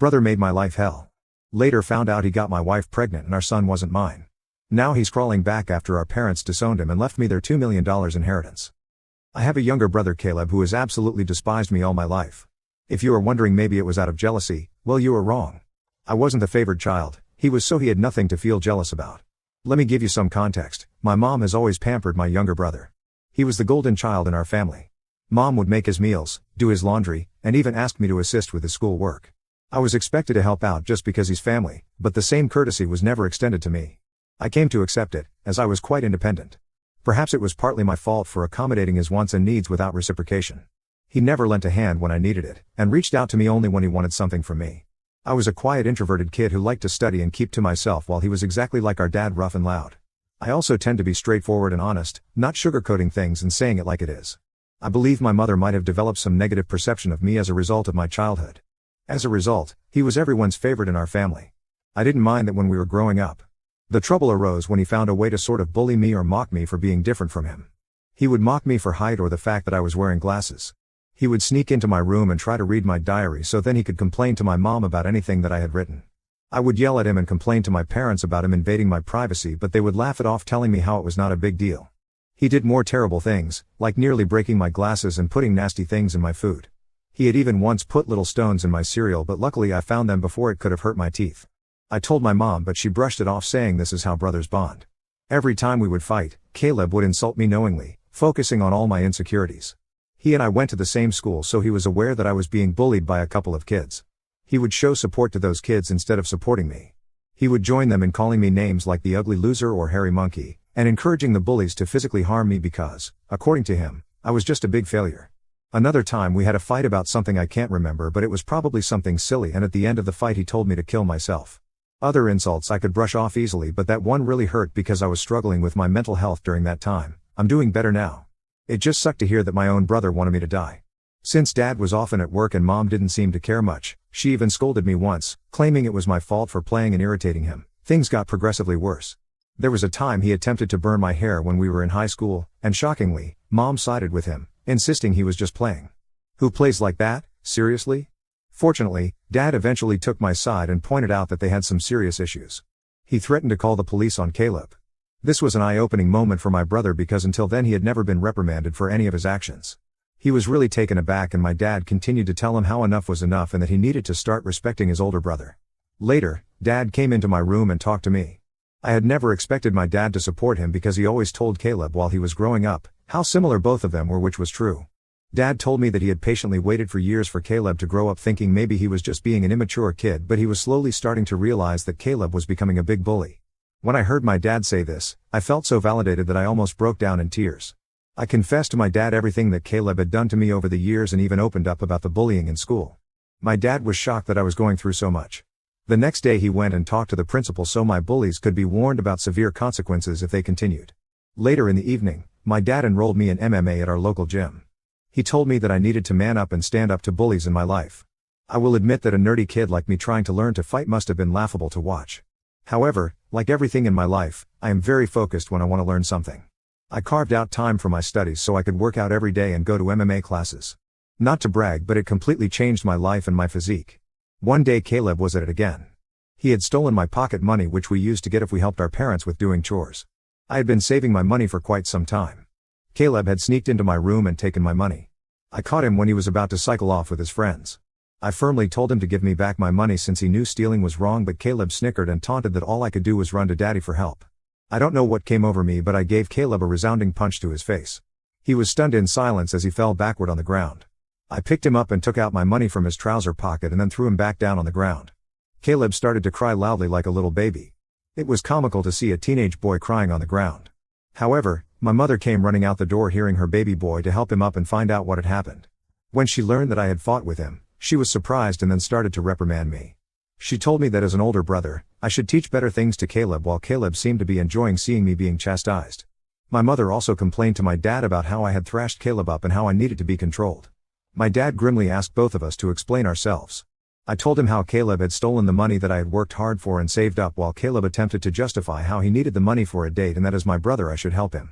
Brother made my life hell. Later found out he got my wife pregnant and our son wasn't mine. Now he's crawling back after our parents disowned him and left me their $2 million inheritance. I have a younger brother Caleb who has absolutely despised me all my life. If you are wondering maybe it was out of jealousy, well you are wrong. I wasn't the favored child, he had nothing to feel jealous about. Let me give you some context. My mom has always pampered my younger brother. He was the golden child in our family. Mom would make his meals, do his laundry, and even ask me to assist with his school work. I was expected to help out just because he's family, but the same courtesy was never extended to me. I came to accept it, as I was quite independent. Perhaps it was partly my fault for accommodating his wants and needs without reciprocation. He never lent a hand when I needed it, and reached out to me only when he wanted something from me. I was a quiet introverted kid who liked to study and keep to myself while he was exactly like our dad, rough and loud. I also tend to be straightforward and honest, not sugarcoating things and saying it like it is. I believe my mother might have developed some negative perception of me as a result of my childhood. As a result, he was everyone's favorite in our family. I didn't mind that when we were growing up. The trouble arose when he found a way to sort of bully me or mock me for being different from him. He would mock me for height or the fact that I was wearing glasses. He would sneak into my room and try to read my diary so then he could complain to my mom about anything that I had written. I would yell at him and complain to my parents about him invading my privacy, but they would laugh it off, telling me how it was not a big deal. He did more terrible things, like nearly breaking my glasses and putting nasty things in my food. He had even once put little stones in my cereal, but luckily I found them before it could have hurt my teeth. I told my mom, but she brushed it off, saying this is how brothers bond. Every time we would fight, Caleb would insult me knowingly, focusing on all my insecurities. He and I went to the same school, so he was aware that I was being bullied by a couple of kids. He would show support to those kids instead of supporting me. He would join them in calling me names like the ugly loser or hairy monkey, and encouraging the bullies to physically harm me because, according to him, I was just a big failure. Another time we had a fight about something I can't remember, but it was probably something silly, and at the end of the fight he told me to kill myself. Other insults I could brush off easily, but that one really hurt because I was struggling with my mental health during that time. I'm doing better now. It just sucked to hear that my own brother wanted me to die. Since dad was often at work and mom didn't seem to care much, she even scolded me once, claiming it was my fault for playing and irritating him. Things got progressively worse. There was a time he attempted to burn my hair when we were in high school, and shockingly, mom sided with him, insisting he was just playing. Who plays like that, seriously? Fortunately, dad eventually took my side and pointed out that they had some serious issues. He threatened to call the police on Caleb. This was an eye-opening moment for my brother because until then he had never been reprimanded for any of his actions. He was really taken aback, and my dad continued to tell him how enough was enough and that he needed to start respecting his older brother. Later, dad came into my room and talked to me. I had never expected my dad to support him because he always told Caleb while he was growing up how similar both of them were, which was true. Dad told me that he had patiently waited for years for Caleb to grow up, thinking maybe he was just being an immature kid, but he was slowly starting to realize that Caleb was becoming a big bully. When I heard my dad say this, I felt so validated that I almost broke down in tears. I confessed to my dad everything that Caleb had done to me over the years and even opened up about the bullying in school. My dad was shocked that I was going through so much. The next day he went and talked to the principal so my bullies could be warned about severe consequences if they continued. Later in the evening, my dad enrolled me in MMA at our local gym. He told me that I needed to man up and stand up to bullies in my life. I will admit that a nerdy kid like me trying to learn to fight must have been laughable to watch. However, like everything in my life, I am very focused when I want to learn something. I carved out time for my studies so I could work out every day and go to MMA classes. Not to brag, but it completely changed my life and my physique. One day Caleb was at it again. He had stolen my pocket money, which we used to get if we helped our parents with doing chores. I had been saving my money for quite some time. Caleb had sneaked into my room and taken my money. I caught him when he was about to cycle off with his friends. I firmly told him to give me back my money since he knew stealing was wrong, but Caleb snickered and taunted that all I could do was run to daddy for help. I don't know what came over me, but I gave Caleb a resounding punch to his face. He was stunned in silence as he fell backward on the ground. I picked him up and took out my money from his trouser pocket and then threw him back down on the ground. Caleb started to cry loudly like a little baby. It was comical to see a teenage boy crying on the ground. However, my mother came running out the door hearing her baby boy to help him up and find out what had happened. When she learned that I had fought with him, she was surprised and then started to reprimand me. She told me that as an older brother, I should teach better things to Caleb, while Caleb seemed to be enjoying seeing me being chastised. My mother also complained to my dad about how I had thrashed Caleb up and how I needed to be controlled. My dad grimly asked both of us to explain ourselves. I told him how Caleb had stolen the money that I had worked hard for and saved up, while Caleb attempted to justify how he needed the money for a date and that as my brother I should help him.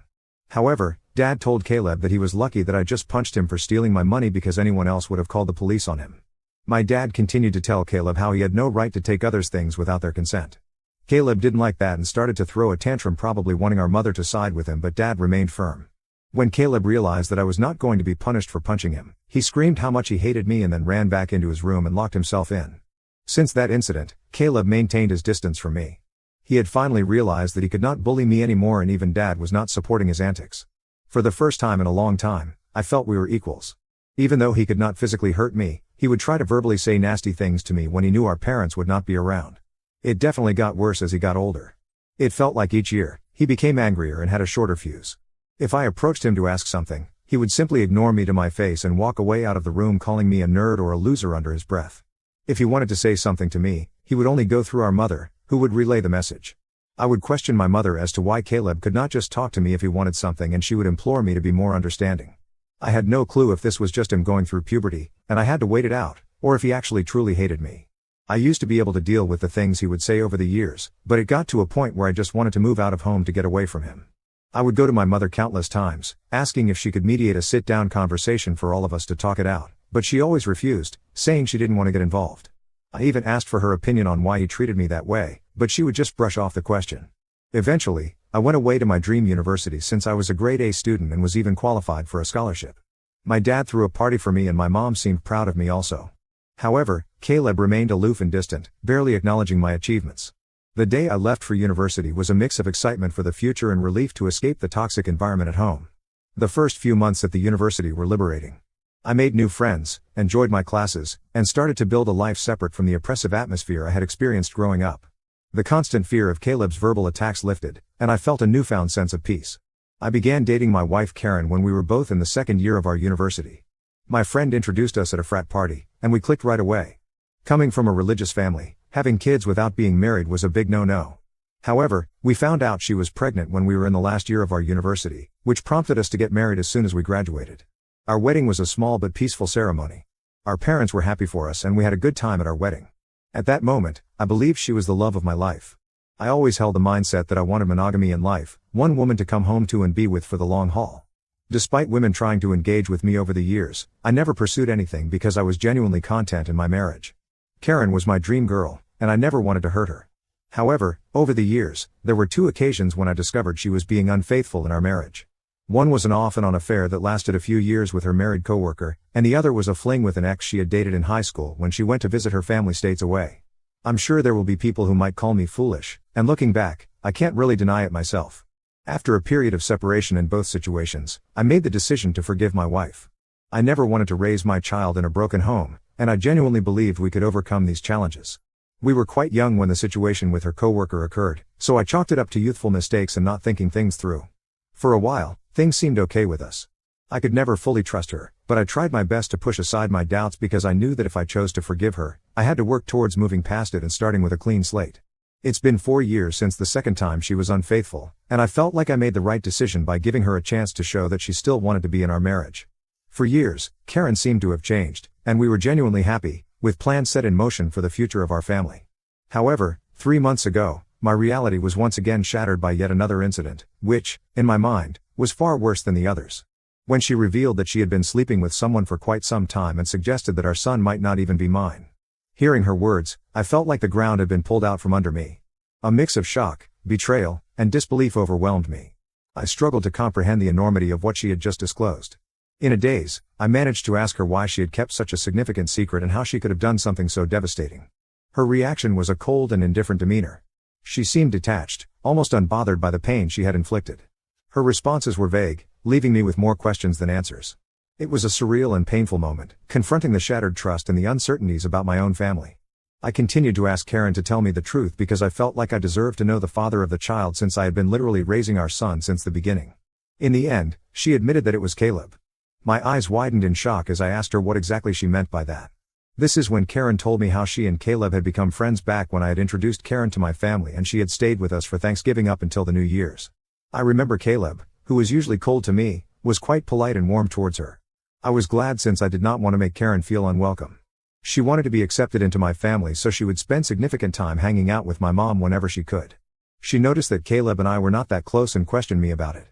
However, Dad told Caleb that he was lucky that I just punched him for stealing my money because anyone else would have called the police on him. My dad continued to tell Caleb how he had no right to take others' things without their consent. Caleb didn't like that and started to throw a tantrum, probably wanting our mother to side with him, but Dad remained firm. When Caleb realized that I was not going to be punished for punching him, he screamed how much he hated me and then ran back into his room and locked himself in. Since that incident, Caleb maintained his distance from me. He had finally realized that he could not bully me anymore, and even Dad was not supporting his antics. For the first time in a long time, I felt we were equals. Even though he could not physically hurt me, he would try to verbally say nasty things to me when he knew our parents would not be around. It definitely got worse as he got older. It felt like each year, he became angrier and had a shorter fuse. If I approached him to ask something, he would simply ignore me to my face and walk away out of the room, calling me a nerd or a loser under his breath. If he wanted to say something to me, he would only go through our mother, who would relay the message. I would question my mother as to why Caleb could not just talk to me if he wanted something, and she would implore me to be more understanding. I had no clue if this was just him going through puberty, and I had to wait it out, or if he actually truly hated me. I used to be able to deal with the things he would say over the years, but it got to a point where I just wanted to move out of home to get away from him. I would go to my mother countless times, asking if she could mediate a sit-down conversation for all of us to talk it out, but she always refused, saying she didn't want to get involved. I even asked for her opinion on why he treated me that way, but she would just brush off the question. Eventually, I went away to my dream university since I was a grade A student and was even qualified for a scholarship. My dad threw a party for me and my mom seemed proud of me also. However, Caleb remained aloof and distant, barely acknowledging my achievements. The day I left for university was a mix of excitement for the future and relief to escape the toxic environment at home. The first few months at the university were liberating. I made new friends, enjoyed my classes, and started to build a life separate from the oppressive atmosphere I had experienced growing up. The constant fear of Caleb's verbal attacks lifted, and I felt a newfound sense of peace. I began dating my wife Karen when we were both in the second year of our university. My friend introduced us at a frat party, and we clicked right away. Coming from a religious family, having kids without being married was a big no-no. However, we found out she was pregnant when we were in the last year of our university, which prompted us to get married as soon as we graduated. Our wedding was a small but peaceful ceremony. Our parents were happy for us and we had a good time at our wedding. At that moment, I believed she was the love of my life. I always held the mindset that I wanted monogamy in life, one woman to come home to and be with for the long haul. Despite women trying to engage with me over the years, I never pursued anything because I was genuinely content in my marriage. Karen was my dream girl, and I never wanted to hurt her. However, over the years, there were 2 occasions when I discovered she was being unfaithful in our marriage. One was an off-and-on affair that lasted a few years with her married coworker, and the other was a fling with an ex she had dated in high school when she went to visit her family states away. I'm sure there will be people who might call me foolish, and looking back, I can't really deny it myself. After a period of separation in both situations, I made the decision to forgive my wife. I never wanted to raise my child in a broken home, and I genuinely believed we could overcome these challenges. We were quite young when the situation with her coworker occurred, so I chalked it up to youthful mistakes and not thinking things through. For a while, things seemed okay with us. I could never fully trust her, but I tried my best to push aside my doubts because I knew that if I chose to forgive her, I had to work towards moving past it and starting with a clean slate. It's been 4 years since the second time she was unfaithful, and I felt like I made the right decision by giving her a chance to show that she still wanted to be in our marriage. For years, Karen seemed to have changed, and we were genuinely happy, with plans set in motion for the future of our family. However, 3 months ago, my reality was once again shattered by yet another incident, which, in my mind, was far worse than the others. When she revealed that she had been sleeping with someone for quite some time and suggested that our son might not even be mine. Hearing her words, I felt like the ground had been pulled out from under me. A mix of shock, betrayal, and disbelief overwhelmed me. I struggled to comprehend the enormity of what she had just disclosed. In a daze, I managed to ask her why she had kept such a significant secret and how she could have done something so devastating. Her reaction was a cold and indifferent demeanor. She seemed detached, almost unbothered by the pain she had inflicted. Her responses were vague, leaving me with more questions than answers. It was a surreal and painful moment, confronting the shattered trust and the uncertainties about my own family. I continued to ask Karen to tell me the truth because I felt like I deserved to know the father of the child since I had been literally raising our son since the beginning. In the end, she admitted that it was Caleb. My eyes widened in shock as I asked her what exactly she meant by that. This is when Karen told me how she and Caleb had become friends back when I had introduced Karen to my family and she had stayed with us for Thanksgiving up until the New Year's. I remember Caleb, who was usually cold to me, was quite polite and warm towards her. I was glad since I did not want to make Karen feel unwelcome. She wanted to be accepted into my family so she would spend significant time hanging out with my mom whenever she could. She noticed that Caleb and I were not that close and questioned me about it.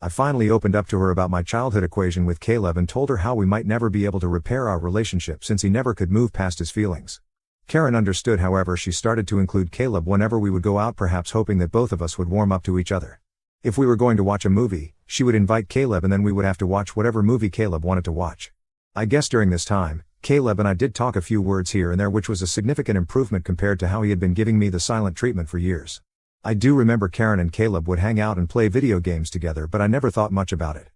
I finally opened up to her about my childhood equation with Caleb and told her how we might never be able to repair our relationship since he never could move past his feelings. Karen understood, however. She started to include Caleb whenever we would go out, perhaps hoping that both of us would warm up to each other. If we were going to watch a movie, she would invite Caleb and then we would have to watch whatever movie Caleb wanted to watch. I guess during this time, Caleb and I did talk a few words here and there, which was a significant improvement compared to how he had been giving me the silent treatment for years. I do remember Karen and Caleb would hang out and play video games together, but I never thought much about it.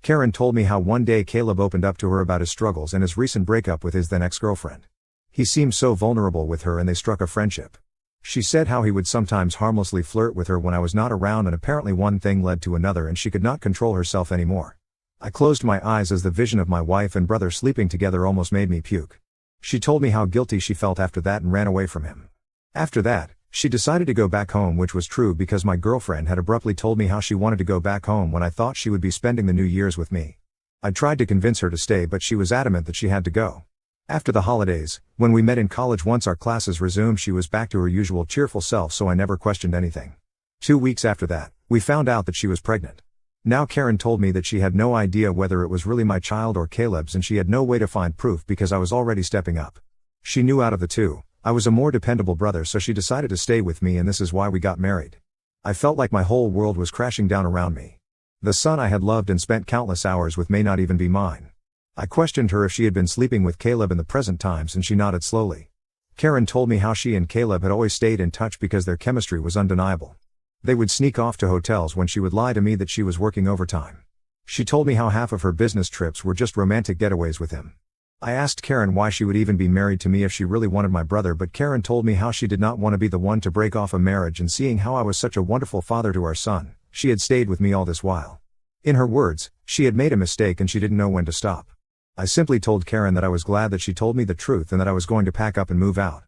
Karen told me how one day Caleb opened up to her about his struggles and his recent breakup with his then ex-girlfriend. He seemed so vulnerable with her and they struck a friendship. She said how he would sometimes harmlessly flirt with her when I was not around, and apparently one thing led to another and she could not control herself anymore. I closed my eyes as the vision of my wife and brother sleeping together almost made me puke. She told me how guilty she felt after that and ran away from him. After that, she decided to go back home, which was true because my girlfriend had abruptly told me how she wanted to go back home when I thought she would be spending the New Year's with me. I tried to convince her to stay, but she was adamant that she had to go. After the holidays, when we met in college, once our classes resumed, she was back to her usual cheerful self, so I never questioned anything. 2 weeks after that, we found out that she was pregnant. Now Karen told me that she had no idea whether it was really my child or Caleb's, and she had no way to find proof because I was already stepping up. She knew out of the two, I was a more dependable brother, so she decided to stay with me, and this is why we got married. I felt like my whole world was crashing down around me. The son I had loved and spent countless hours with may not even be mine. I questioned her if she had been sleeping with Caleb in the present times, and she nodded slowly. Karen told me how she and Caleb had always stayed in touch because their chemistry was undeniable. They would sneak off to hotels when she would lie to me that she was working overtime. She told me how half of her business trips were just romantic getaways with him. I asked Karen why she would even be married to me if she really wanted my brother, but Karen told me how she did not want to be the one to break off a marriage, and seeing how I was such a wonderful father to our son, she had stayed with me all this while. In her words, she had made a mistake and she didn't know when to stop. I simply told Karen that I was glad that she told me the truth and that I was going to pack up and move out.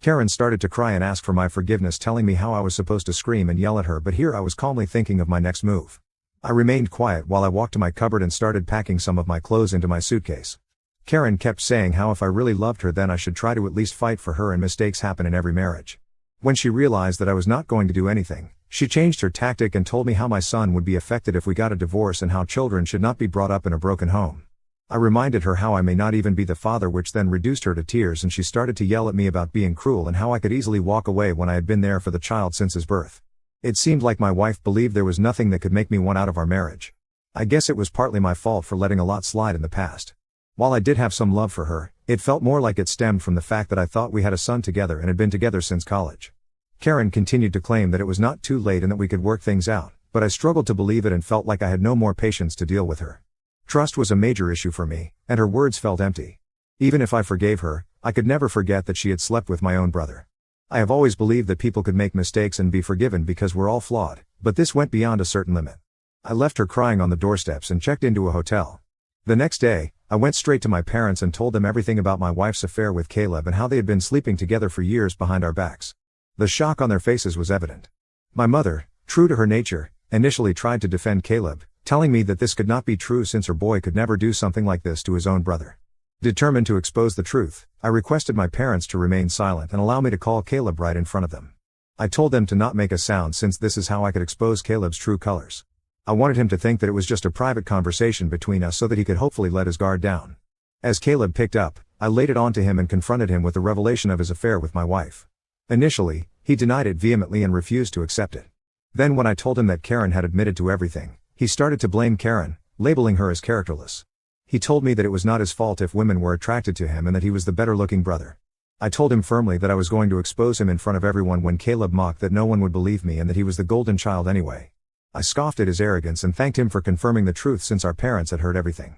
Karen started to cry and ask for my forgiveness, telling me how I was supposed to scream and yell at her, but here I was calmly thinking of my next move. I remained quiet while I walked to my cupboard and started packing some of my clothes into my suitcase. Karen kept saying how if I really loved her then I should try to at least fight for her, and mistakes happen in every marriage. When she realized that I was not going to do anything, she changed her tactic and told me how my son would be affected if we got a divorce and how children should not be brought up in a broken home. I reminded her how I may not even be the father, which then reduced her to tears, and she started to yell at me about being cruel and how I could easily walk away when I had been there for the child since his birth. It seemed like my wife believed there was nothing that could make me want out of our marriage. I guess it was partly my fault for letting a lot slide in the past. While I did have some love for her, it felt more like it stemmed from the fact that I thought we had a son together and had been together since college. Karen continued to claim that it was not too late and that we could work things out, but I struggled to believe it and felt like I had no more patience to deal with her. Trust was a major issue for me, and her words felt empty. Even if I forgave her, I could never forget that she had slept with my own brother. I have always believed that people could make mistakes and be forgiven because we're all flawed, but this went beyond a certain limit. I left her crying on the doorsteps and checked into a hotel. The next day, I went straight to my parents and told them everything about my wife's affair with Caleb and how they had been sleeping together for years behind our backs. The shock on their faces was evident. My mother, true to her nature, initially tried to defend Caleb, telling me that this could not be true since her boy could never do something like this to his own brother. Determined to expose the truth, I requested my parents to remain silent and allow me to call Caleb right in front of them. I told them to not make a sound since this is how I could expose Caleb's true colors. I wanted him to think that it was just a private conversation between us so that he could hopefully let his guard down. As Caleb picked up, I laid it on to him and confronted him with the revelation of his affair with my wife. Initially, he denied it vehemently and refused to accept it. Then when I told him that Karen had admitted to everything, he started to blame Karen, labeling her as characterless. He told me that it was not his fault if women were attracted to him and that he was the better-looking brother. I told him firmly that I was going to expose him in front of everyone when Caleb mocked that no one would believe me and that he was the golden child anyway. I scoffed at his arrogance and thanked him for confirming the truth since our parents had heard everything.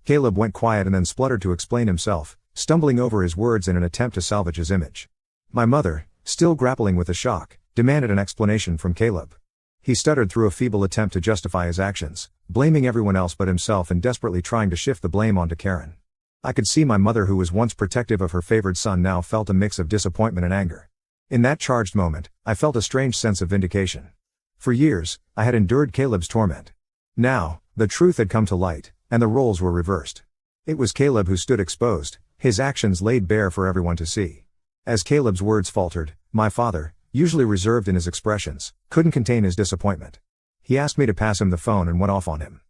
Caleb went quiet and then spluttered to explain himself, stumbling over his words in an attempt to salvage his image. My mother, still grappling with the shock, demanded an explanation from Caleb. He stuttered through a feeble attempt to justify his actions, blaming everyone else but himself and desperately trying to shift the blame onto Karen. I could see my mother, who was once protective of her favored son, now felt a mix of disappointment and anger. In that charged moment, I felt a strange sense of vindication. For years, I had endured Caleb's torment. Now, the truth had come to light, and the roles were reversed. It was Caleb who stood exposed, his actions laid bare for everyone to see. As Caleb's words faltered, my father, usually reserved in his expressions, couldn't contain his disappointment. He asked me to pass him the phone and went off on him.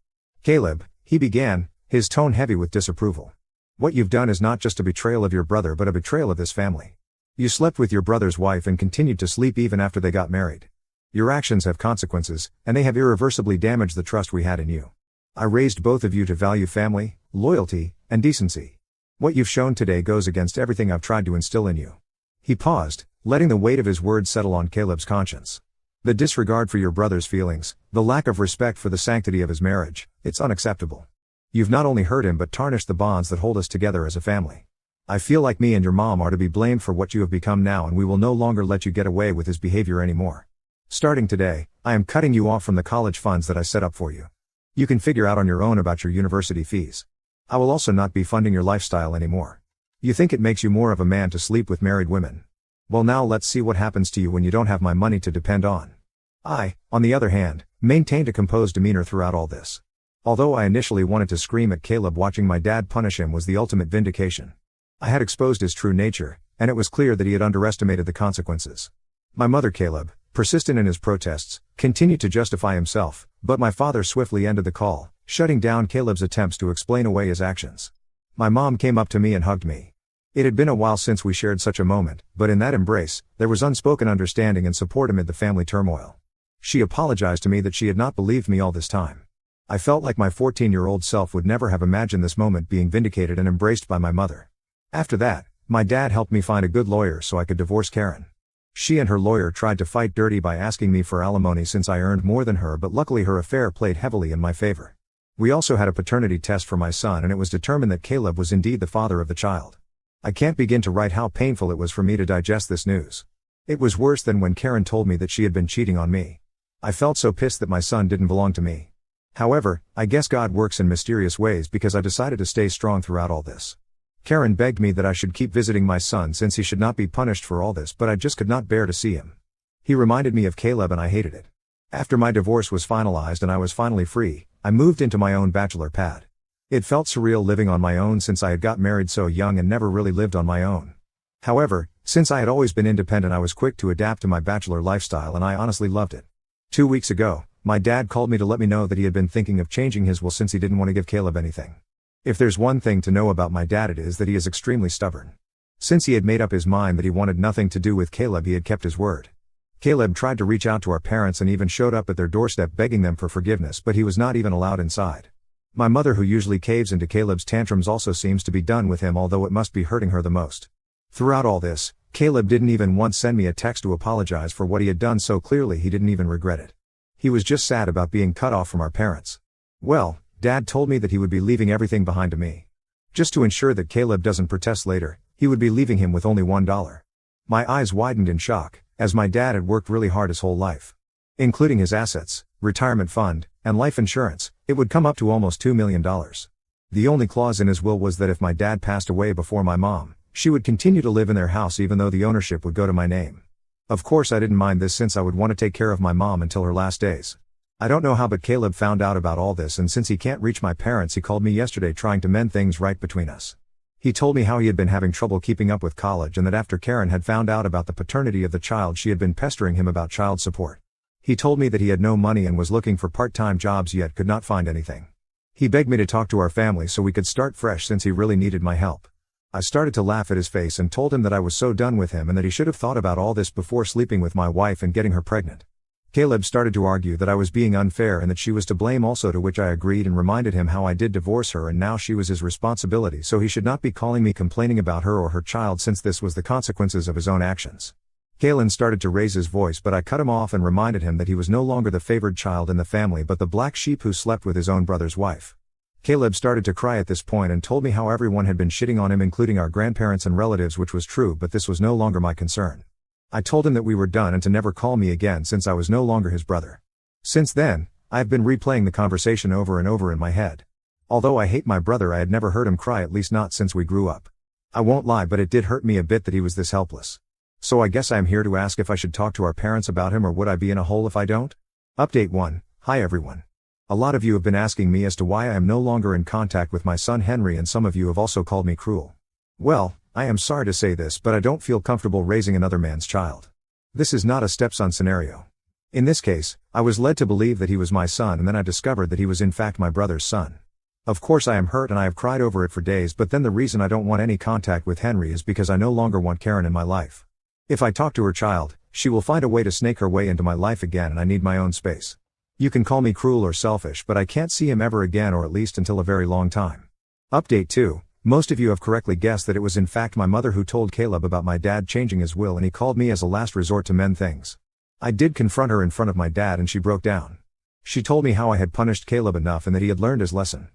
"Caleb," he began, his tone heavy with disapproval. "What you've done is not just a betrayal of your brother but a betrayal of this family. You slept with your brother's wife and continued to sleep even after they got married. Your actions have consequences, and they have irreversibly damaged the trust we had in you. I raised both of you to value family, loyalty, and decency. What you've shown today goes against everything I've tried to instill in you." He paused, letting the weight of his words settle on Caleb's conscience. "The disregard for your brother's feelings, the lack of respect for the sanctity of his marriage, it's unacceptable. You've not only hurt him but tarnished the bonds that hold us together as a family. I feel like me and your mom are to be blamed for what you have become now, and we will no longer let you get away with his behavior anymore. Starting today, I am cutting you off from the college funds that I set up for you. You can figure out on your own about your university fees. I will also not be funding your lifestyle anymore. You think it makes you more of a man to sleep with married women? Well, now let's see what happens to you when you don't have my money to depend on." I, on the other hand, maintained a composed demeanor throughout all this. Although I initially wanted to scream at Caleb, watching my dad punish him was the ultimate vindication. I had exposed his true nature, and it was clear that he had underestimated the consequences. My mother, Caleb, persistent in his protests, continued to justify himself, but my father swiftly ended the call, shutting down Caleb's attempts to explain away his actions. My mom came up to me and hugged me. It had been a while since we shared such a moment, but in that embrace, there was unspoken understanding and support amid the family turmoil. She apologized to me that she had not believed me all this time. I felt like my 14-year-old self would never have imagined this moment being vindicated and embraced by my mother. After that, my dad helped me find a good lawyer so I could divorce Karen. She and her lawyer tried to fight dirty by asking me for alimony since I earned more than her, but luckily her affair played heavily in my favor. We also had a paternity test for my son, and it was determined that Caleb was indeed the father of the child. I can't begin to write how painful it was for me to digest this news. It was worse than when Karen told me that she had been cheating on me. I felt so pissed that my son didn't belong to me. However, I guess God works in mysterious ways, because I decided to stay strong throughout all this. Karen begged me that I should keep visiting my son since he should not be punished for all this, but I just could not bear to see him. He reminded me of Caleb and I hated it. After my divorce was finalized and I was finally free, I moved into my own bachelor pad. It felt surreal living on my own since I had got married so young and never really lived on my own. However, since I had always been independent, I was quick to adapt to my bachelor lifestyle, and I honestly loved it. 2 weeks ago, my dad called me to let me know that he had been thinking of changing his will since he didn't want to give Caleb anything. If there's one thing to know about my dad, it is that he is extremely stubborn. Since he had made up his mind that he wanted nothing to do with Caleb, he had kept his word. Caleb tried to reach out to our parents and even showed up at their doorstep begging them for forgiveness, but he was not even allowed inside. My mother, who usually caves into Caleb's tantrums, also seems to be done with him, although it must be hurting her the most. Throughout all this, Caleb didn't even once send me a text to apologize for what he had done, so clearly he didn't even regret it. He was just sad about being cut off from our parents. Well, Dad told me that he would be leaving everything behind to me. Just to ensure that Caleb doesn't protest later, he would be leaving him with only $1. My eyes widened in shock, as my dad had worked really hard his whole life. Including his assets, retirement fund, and life insurance, it would come up to almost $2 million. The only clause in his will was that if my dad passed away before my mom, she would continue to live in their house even though the ownership would go to my name. Of course I didn't mind this since I would want to take care of my mom until her last days. I don't know how, but Caleb found out about all this, and since he can't reach my parents, he called me yesterday trying to mend things right between us. He told me how he had been having trouble keeping up with college, and that after Karen had found out about the paternity of the child, she had been pestering him about child support. He told me that he had no money and was looking for part-time jobs yet could not find anything. He begged me to talk to our family so we could start fresh since he really needed my help. I started to laugh at his face and told him that I was so done with him and that he should have thought about all this before sleeping with my wife and getting her pregnant. Caleb started to argue that I was being unfair and that she was to blame also, to which I agreed and reminded him how I did divorce her and now she was his responsibility, so he should not be calling me complaining about her or her child since this was the consequences of his own actions. Kalen started to raise his voice, but I cut him off and reminded him that he was no longer the favored child in the family but the black sheep who slept with his own brother's wife. Caleb started to cry at this point and told me how everyone had been shitting on him, including our grandparents and relatives, which was true, but this was no longer my concern. I told him that we were done and to never call me again since I was no longer his brother. Since then, I have been replaying the conversation over and over in my head. Although I hate my brother, I had never heard him cry, at least not since we grew up. I won't lie, but it did hurt me a bit that he was this helpless. So I guess I am here to ask if I should talk to our parents about him, or would I be in a hole if I don't? Update 1. Hi everyone. A lot of you have been asking me as to why I am no longer in contact with my son Henry, and some of you have also called me cruel. Well, I am sorry to say this, but I don't feel comfortable raising another man's child. This is not a stepson scenario. In this case, I was led to believe that he was my son, and then I discovered that he was in fact my brother's son. Of course I am hurt and I have cried over it for days, but then the reason I don't want any contact with Henry is because I no longer want Karen in my life. If I talk to her child, she will find a way to snake her way into my life again, and I need my own space. You can call me cruel or selfish, but I can't see him ever again, or at least until a very long time. Update 2. Most of you have correctly guessed that it was in fact my mother who told Caleb about my dad changing his will, and he called me as a last resort to mend things. I did confront her in front of my dad and she broke down. She told me how I had punished Caleb enough and that he had learned his lesson.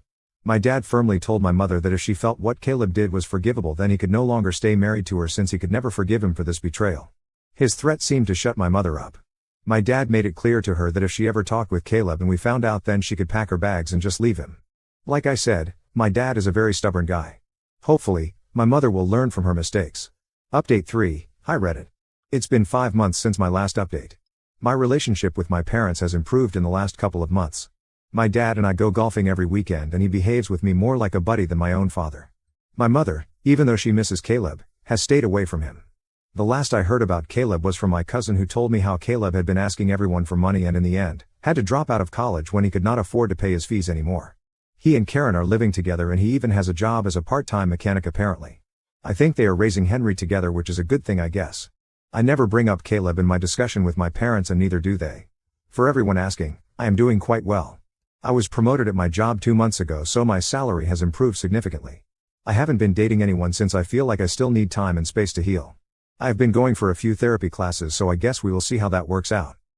My dad firmly told my mother that if she felt what Caleb did was forgivable, then he could no longer stay married to her, since he could never forgive him for this betrayal. His threat seemed to shut my mother up. My dad made it clear to her that if she ever talked with Caleb and we found out, then she could pack her bags and just leave him. Like I said, my dad is a very stubborn guy. Hopefully, my mother will learn from her mistakes. Update 3. Hi Reddit. It's been 5 months since my last update. My relationship with my parents has improved in the last couple of months. My dad and I go golfing every weekend, and he behaves with me more like a buddy than my own father. My mother, even though she misses Caleb, has stayed away from him. The last I heard about Caleb was from my cousin, who told me how Caleb had been asking everyone for money and in the end, had to drop out of college when he could not afford to pay his fees anymore. He and Karen are living together, and he even has a job as a part-time mechanic apparently. I think they are raising Henry together, which is a good thing, I guess. I never bring up Caleb in my discussion with my parents, and neither do they. For everyone asking, I am doing quite well. I was promoted at my job 2 months ago, so my salary has improved significantly. I haven't been dating anyone since I feel like I still need time and space to heal. I have been going for a few therapy classes, so I guess we will see how that works out.